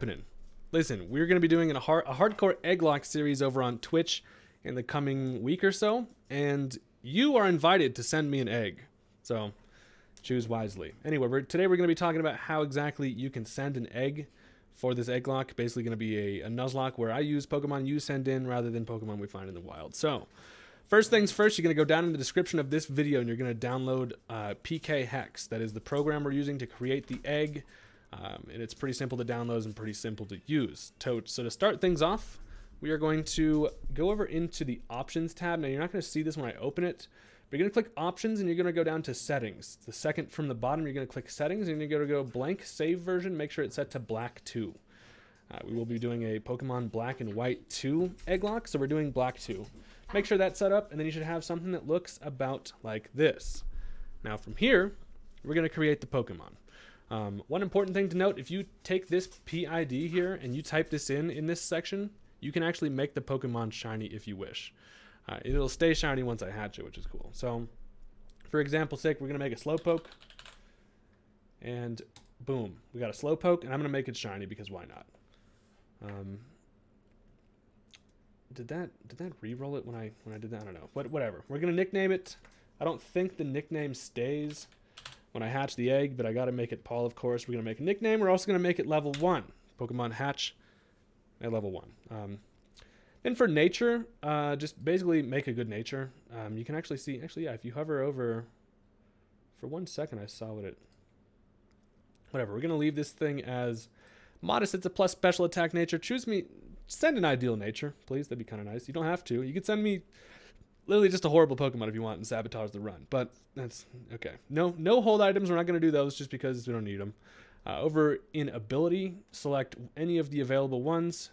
happening? Listen, we're going to be doing a hardcore EGGLOCKE series over on Twitch in the coming week or so, and you are invited to send me an egg. So choose wisely. Anyway, today we're going to be talking about how exactly you can send an egg for this EGGLOCKE. Basically going to be a Nuzlocke where I use Pokemon you send in rather than Pokemon we find in the wild. So first things first, you're going to go down in the description of this video and you're going to download PKHEX. That is the program we're using to create the egg. And it's pretty simple to download and pretty simple to use. So to start things off, we are going to go over into the options tab. Now you're not going to see this when I open it, but you're going to click options and you're going to go down to settings. The second from the bottom, you're going to click settings and you're going to go blank save version. Make sure it's set to black 2. We will be doing a Pokemon Black and White 2 EGGLOCKE, so we're doing black 2. Make sure that's set up, and then you should have something that looks about like this. Now from here, we're going to create the Pokemon. One important thing to note, if you take this PID here and you type this in this section, you can actually make the Pokemon shiny if you wish. It'll stay shiny once I hatch it, which is cool. So for example's sake, we're going to make a Slowpoke, and boom, we got a Slowpoke, and I'm going to make it shiny because why not? Did that re-roll it when I did that? I don't know. Whatever. We're going to nickname it. I don't think the nickname stays when I hatch the egg, but I got to make it Paul, of course. We're going to make a nickname. We're also going to make it level 1. Pokemon hatch at level 1. Then for nature, just basically make a good nature. You can actually see, yeah, if you hover over for 1 second, I saw whatever. We're going to leave this thing as modest. It's a plus special attack nature. Send an ideal nature, please. That'd be kind of nice. You don't have to. You could send me literally just a horrible Pokemon if you want and sabotage the run, but that's okay. No hold items. We're not going to do those just because we don't need them. Over in ability, select any of the available ones.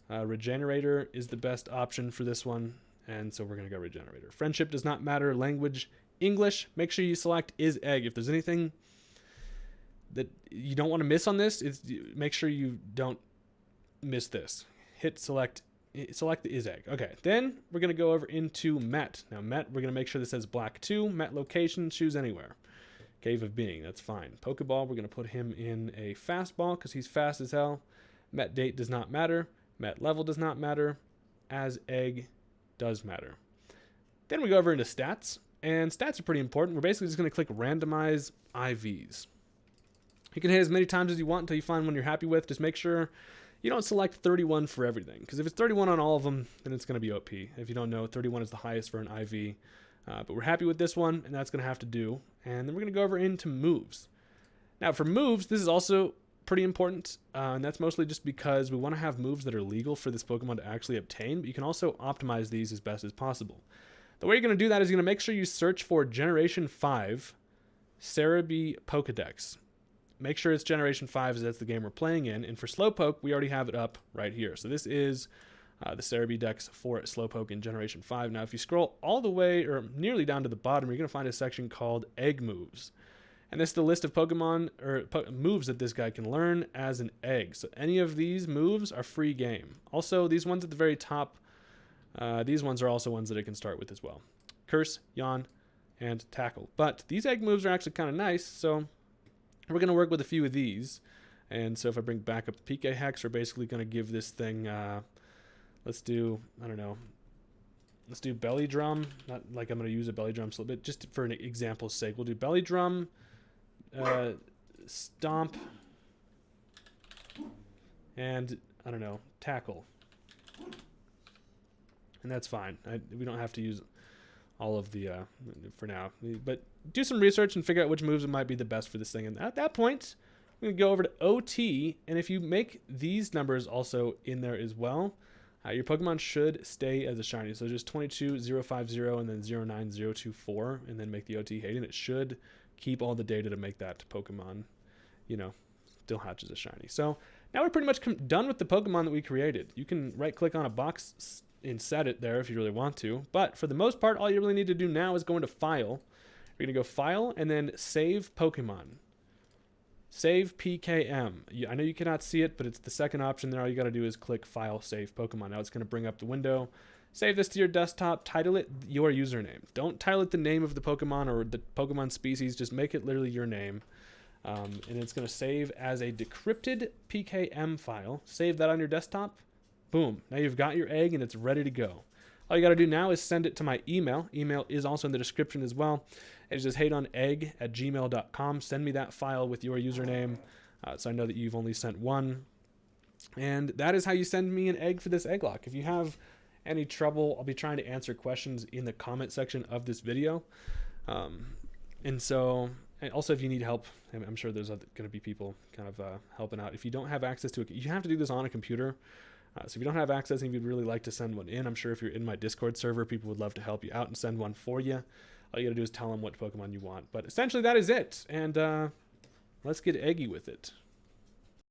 Regenerator is the best option for this one, and so we're going to go Regenerator. Friendship does not matter. Language, English. Make sure you select is egg. If there's anything that you don't want to miss on this, make sure you don't miss this. Hit select the is egg. Okay, then we're going to go over into Met. Now Met, we're going to make sure this says black 2. Met location, choose anywhere. Cave of Being, that's fine. Pokeball, we're going to put him in a fastball because he's fast as hell. Met date does not matter. Met level does not matter. As egg does matter. Then we go over into stats, and stats are pretty important. We're basically just going to click randomize IVs. You can hit as many times as you want until you find one you're happy with. Just make sure you don't select 31 for everything, because if it's 31 on all of them, then it's going to be OP. If you don't know, 31 is the highest for an IV. But we're happy with this one, and that's going to have to do. And then we're going to go over into moves. Now for moves, this is also pretty important, and that's mostly just because we want to have moves that are legal for this Pokemon to actually obtain, but you can also optimize these as best as possible. The way you're going to do that is you're going to make sure you search for Generation 5 Cerebi Pokedex. Make sure it's Generation 5 as that's the game we're playing in. And for Slowpoke, we already have it up right here. So this is the Cerebi Dex for Slowpoke in Generation 5. Now, if you scroll all the way or nearly down to the bottom, you're going to find a section called Egg Moves. And this is the list of Pokemon or moves that this guy can learn as an egg. So any of these moves are free game. Also, these ones at the very top, these ones are also ones that it can start with as well. Curse, Yawn, and Tackle. But these egg moves are actually kind of nice, so we're going to work with a few of these. And so if I bring back up the PKHEX, we're basically going to give this thing, let's do Belly Drum. Not like I'm going to use a Belly Drum, but just for an example's sake, we'll do Belly Drum, Stomp, and Tackle. And that's fine. We don't have to use all of the for now, but do some research and figure out which moves might be the best for this thing. And at that point, we're going to go over to OT, and if you make these numbers also in there as well, your Pokemon should stay as a shiny. So just 22050 and then 09024, and then make the OT Hayden. It should keep all the data to make that Pokemon, still hatches a shiny. So now we're pretty much done with the Pokemon that we created. You can right-click on a box and set it there if you really want to. But for the most part, all you really need to do now is go into File. You're going to go File and then Save Pokemon. Save PKM. I know you cannot see it, but it's the second option there. All you got to do is click File, Save Pokemon. Now it's going to bring up the window. Save this to your desktop. Title it your username. Don't title it the name of the Pokemon or the Pokemon species. Just make it literally your name. and it's going to save as a decrypted PKM file. Save that on your desktop. Boom. Now you've got your egg and it's ready to go. All you got to do now is send it to my email. Email is also in the description as well. It's just haydunnegg@gmail.com. Send me that file with your username so I know that you've only sent one. And that is how you send me an egg for this egg lock. If you have any trouble, I'll be trying to answer questions in the comment section of this video. And also if you need help, I'm sure there's going to be people kind of helping out. If you don't have access to it, you have to do this on a computer. So if you don't have access and you'd really like to send one in, I'm sure if you're in my Discord server, people would love to help you out and send one for you. All you got to do is tell them what Pokemon you want. But essentially that is it. And let's get eggy with it.